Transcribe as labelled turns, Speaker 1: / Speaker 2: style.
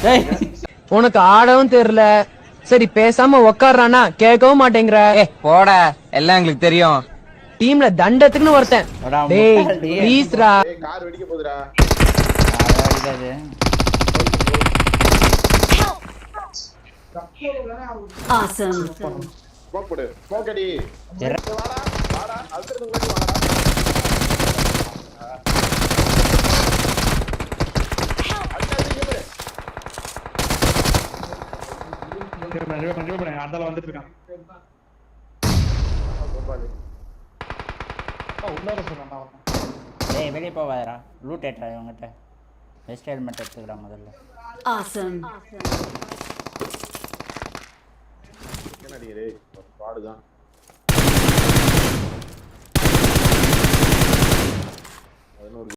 Speaker 1: டேய் உனக்கு ஆடவும் தெரியல. சரி பேசாம உக்காடுறானா கேட்கவும் மாட்டேங்கிற.
Speaker 2: போடா, எல்லாம் எங்களுக்கு தெரியும்.
Speaker 1: டீம்ல தண்டத்துக்குன்னு ஒருத்தன். டேய் ப்ளீஸ்ரா.
Speaker 3: கார் வெடிக்க போகுதுடா.
Speaker 4: Awesome.
Speaker 3: ஸ்மோக் போடு. ஸ்மோக் அடி. வாடா வாடா அல்ட்ரேட் முன்னாடி வாடா.
Speaker 5: கொஞ்சம் அந்தால வந்துட்டு இருக்கான்.
Speaker 6: டேய் வெளிய போவாதடா. லூட் ஏட்றா இவங்கிட்ட. வெஸ்ட் ஹெல்மெட் எடுத்துக்கடா முதல்ல.
Speaker 4: Awesome.
Speaker 3: என்னடி ரே பாடுதான்.